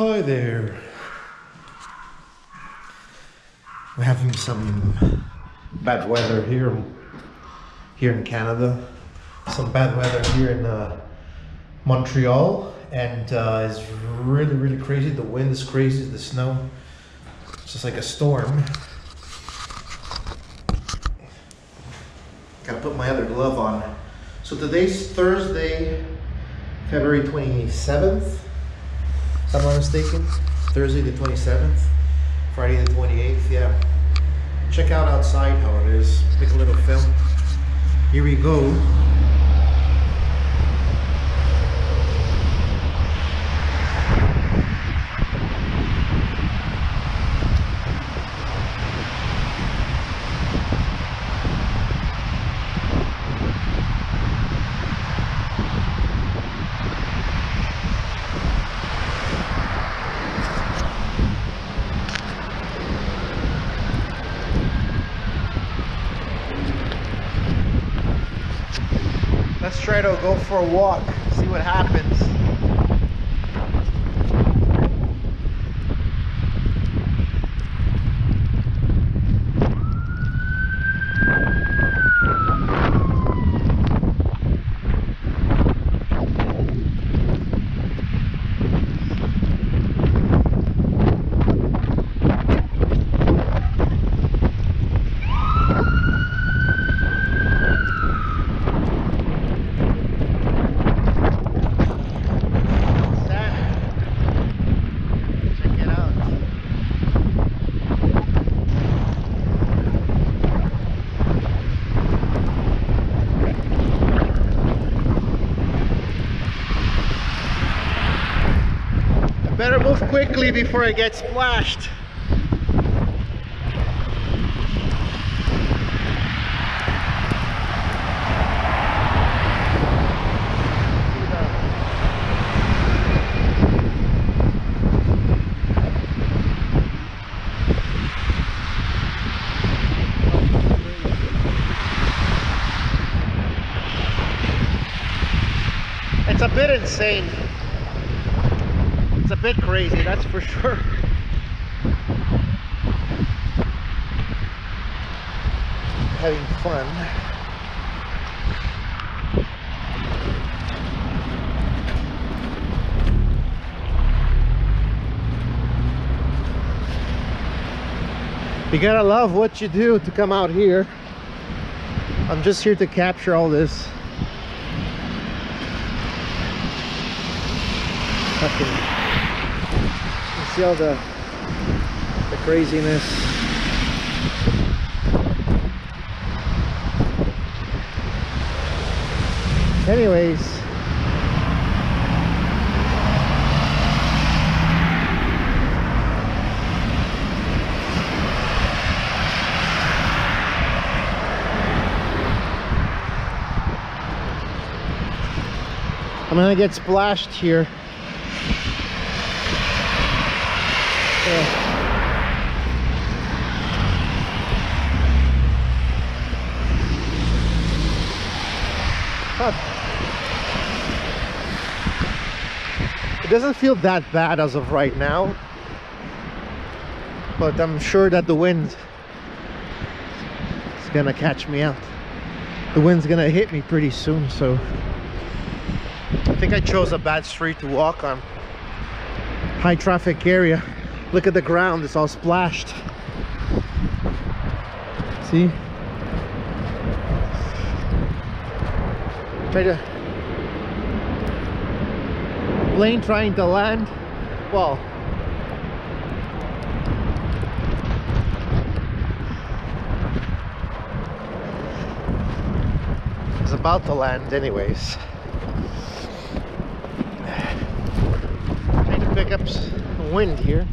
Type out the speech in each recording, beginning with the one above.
Hi there. We're having some bad weather here in Canada. Some bad weather here in Montreal, and it's really crazy. The wind is crazy, the snow. It's just like a storm. Gotta put my other glove on. So today's Thursday, February 27th. If I'm not mistaken. Thursday the 27th. Friday the 28th, yeah. Check out outside how it is. Make a little film. Here we go. Let's try to go for a walk, see what happens. Better move quickly before I get splashed. It's a bit insane. It's a bit crazy, that's for sure. Having fun. You gotta love what you do to come out here. I'm just here to capture all this. See all the craziness. Anyways, I'm gonna get splashed here. It doesn't feel that bad as of right now, but I'm sure that the wind is gonna catch me out. The wind's gonna hit me pretty soon, so I think I chose a bad street to walk on. High traffic area. Look at the ground, it's all splashed. See? Plane trying to land. Well, it's about to land anyways. Trying to pick up some wind here.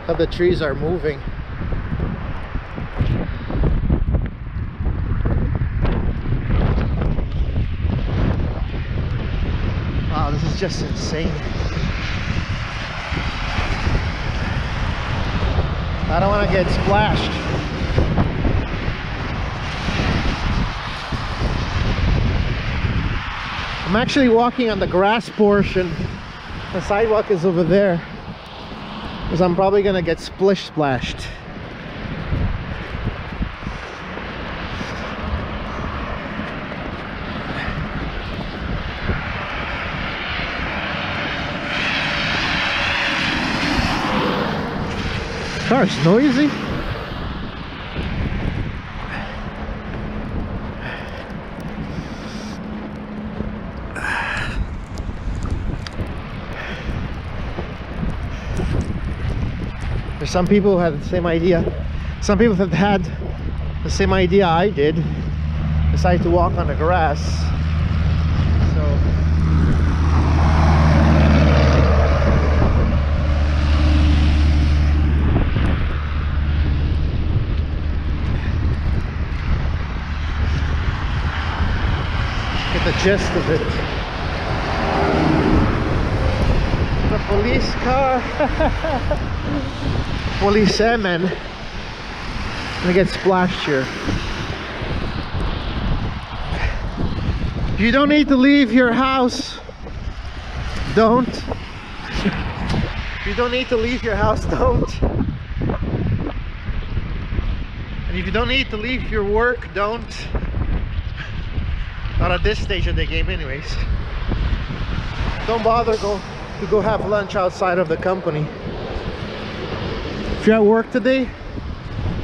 How the trees are moving. Wow, this is just insane. I don't want to get splashed. I'm actually walking on the grass portion. The sidewalk is over there, because I'm probably gonna get splish splashed. Car's noisy. There's some people who had the same idea. Some people have had the same idea I did. Decided to walk on the grass. So get the gist of it. The police car. Policeman. Gonna get splashed here. You don't need to leave your house. Don't. You don't need to leave your house. Don't. And if you don't need to leave your work, don't. Not at this stage of the game anyways. Don't bother to go have lunch outside of the company. If you're at work today,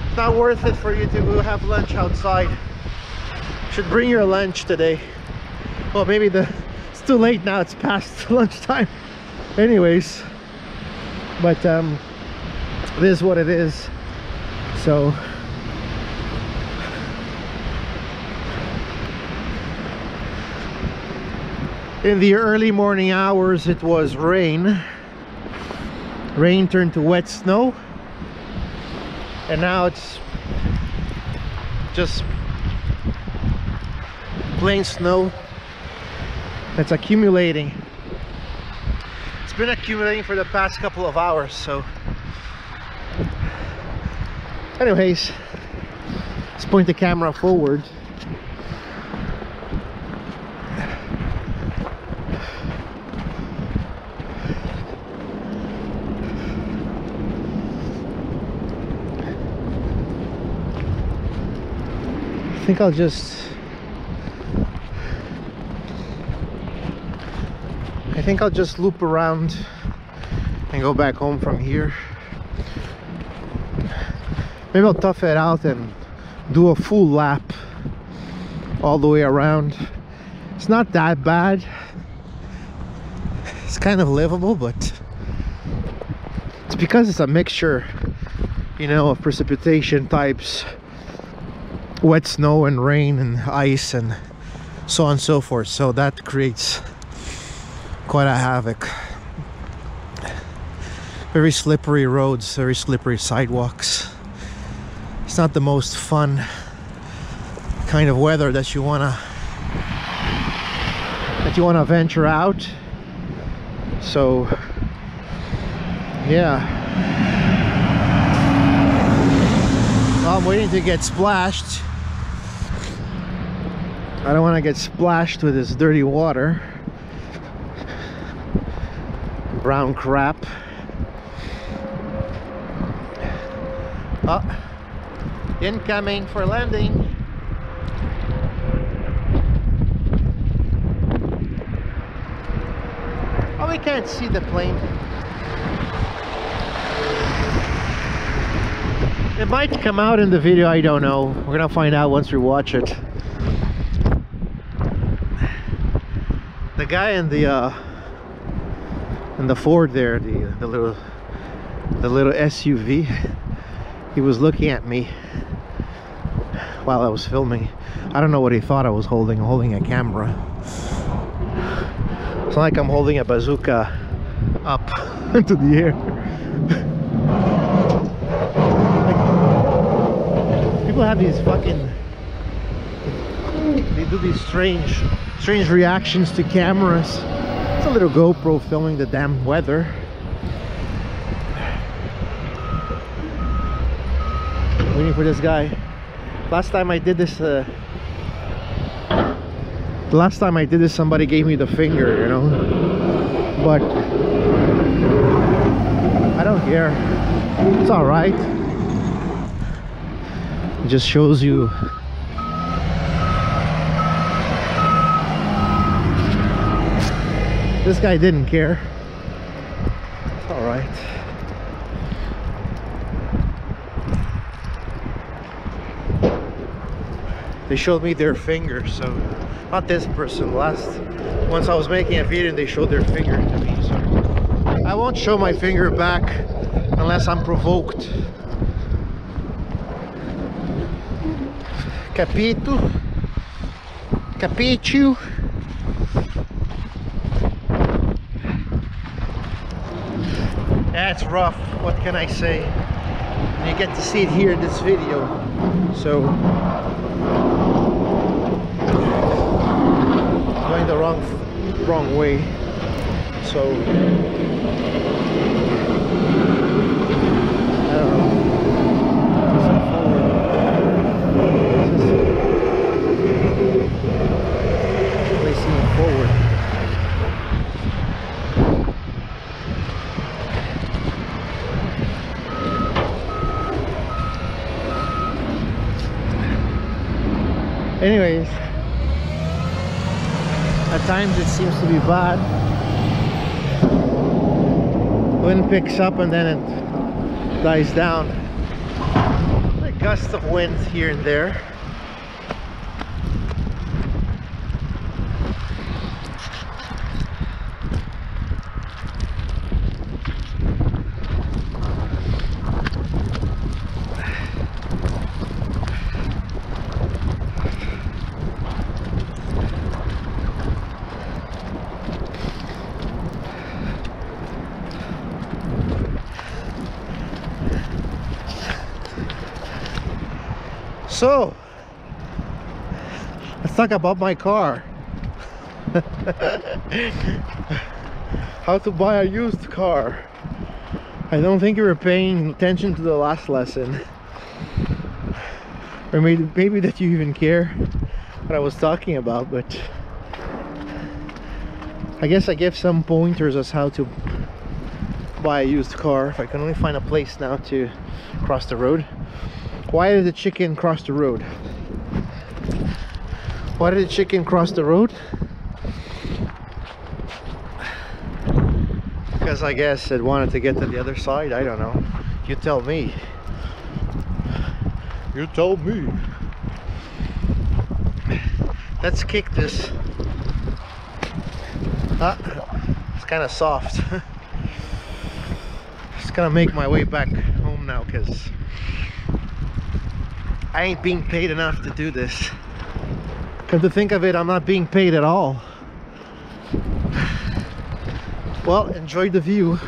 it's not worth it for you to go have lunch outside. You should bring your lunch today. Well, maybe it's too late now, it's past lunchtime anyways. But it is what it is. So in the early morning hours it was rain. Rain turned to wet snow, and now it's just plain snow that's accumulating. It's been accumulating for the past couple of hours. So anyways, let's point the camera forward. I think I'll just loop around and go back home from here. Maybe I'll tough it out and do a full lap all the way around. It's not that bad. It's kind of livable, but it's because it's a mixture, you know, of precipitation types. Wet snow and rain and ice and so on and so forth, so that creates quite a havoc. Very slippery roads, very slippery sidewalks. It's not the most fun kind of weather that you wanna venture out. So yeah, well, I'm waiting to get splashed. I don't want to get splashed with this dirty water. Brown crap. Oh, incoming for landing. Oh, we can't see the plane. It might come out in the video, I don't know. We're gonna find out once we watch it. The guy in the Ford there, the little SUV, he was looking at me while I was filming. I don't know what he thought I was holding. I'm holding a camera. It's not like I'm holding a bazooka up into the air. Like, people have these fucking, they do these strange reactions to cameras. It's a little GoPro filming the damn weather. Waiting for this guy. Last time I did this, somebody gave me the finger, you know. But I don't care. It's all right. It just shows you. This guy didn't care. It's all right. They showed me their finger, so not this person. Once I was making a video and they showed their finger to me, so I won't show my finger back unless I'm provoked. Capito? Capichu? That's rough, what can I say? And you get to see it here in this video. So going the wrong way. So I don't know. Placing it forward. Anyways, at times it seems to be bad. Wind picks up and then it dies down. A gust of wind here and there. So, let's talk about my car. How to buy a used car. I don't think you were paying attention to the last lesson. Or maybe that you even care what I was talking about, but I guess I gave some pointers as how to buy a used car. If I can only find a place now to cross the road. Why did the chicken cross the road? Why did the chicken cross the road? Because I guess it wanted to get to the other side. I don't know. You tell me. You tell me. Let's kick this. Ah, it's kind of soft. Just gonna make my way back home now because I ain't being paid enough to do this. Come to think of it, I'm not being paid at all. Well, enjoy the view.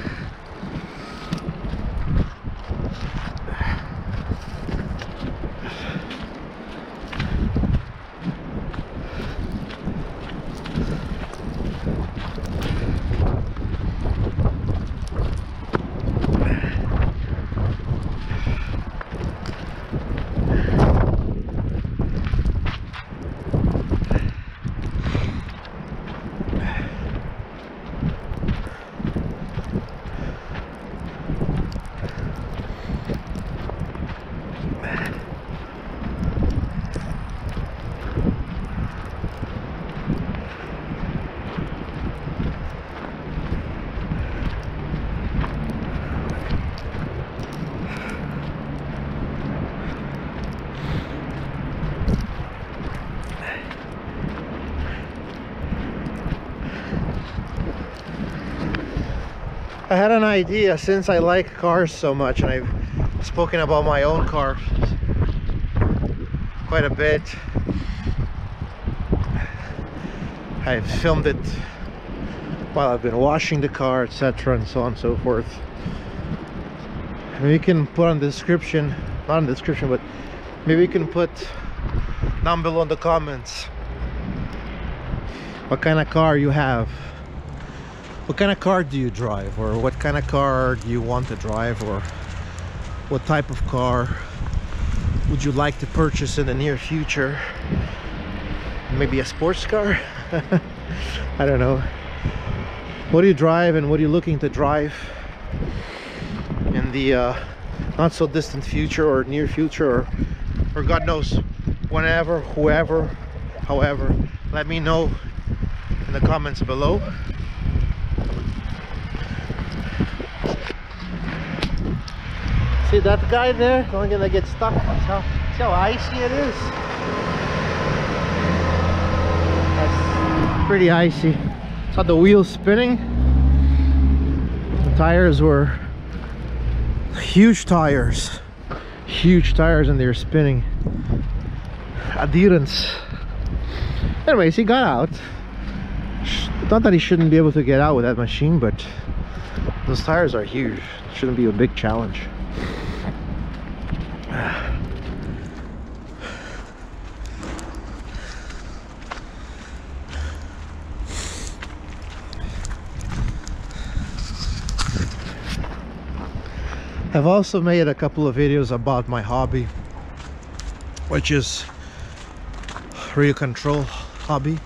I had an idea, since I like cars so much and I've spoken about my own car quite a bit. I've filmed it while I've been washing the car, etc., and so on and so forth. Maybe you can put on the description, not in the description, but maybe you can put down below in the comments what kind of car you have. What kind of car do you drive, or what kind of car do you want to drive, or what type of car? would you like to purchase in the near future? Maybe a sports car? I don't know. What do you drive and what are you looking to drive in the not so distant future or near future, or God knows, whenever, whoever, however? Let me know in the comments below. See that guy there? Don't gonna get stuck. See how icy it is? That's pretty icy. Saw the wheels spinning. The tires were huge tires, and they're spinning. Adherence. Anyways, he got out. Not that he shouldn't be able to get out with that machine, but those tires are huge. It shouldn't be a big challenge. I've also made a couple of videos about my hobby, which is radio control hobby,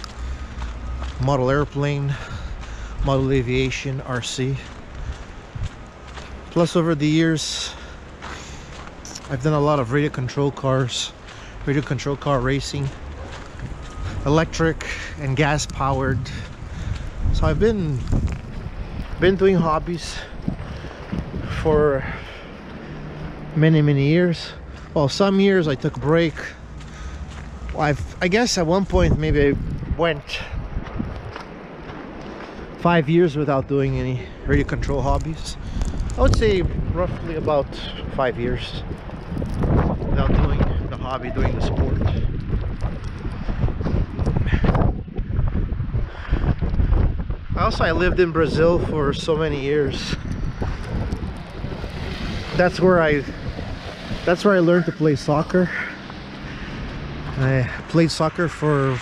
model airplane, model aviation, RC. Plus, over the years I've done a lot of radio control car racing, electric and gas powered. So I've been doing hobbies for many years. Well, some years I took a break. I guess at one point maybe I went 5 years without doing any radio control hobbies. I would say roughly about 5 years without doing the hobby, doing the sport. Also, I lived in Brazil for so many years. That's where I learned to play soccer. I played soccer for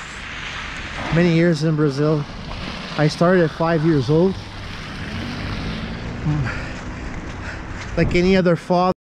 many years in Brazil. I started at 5 years old. Like any other father,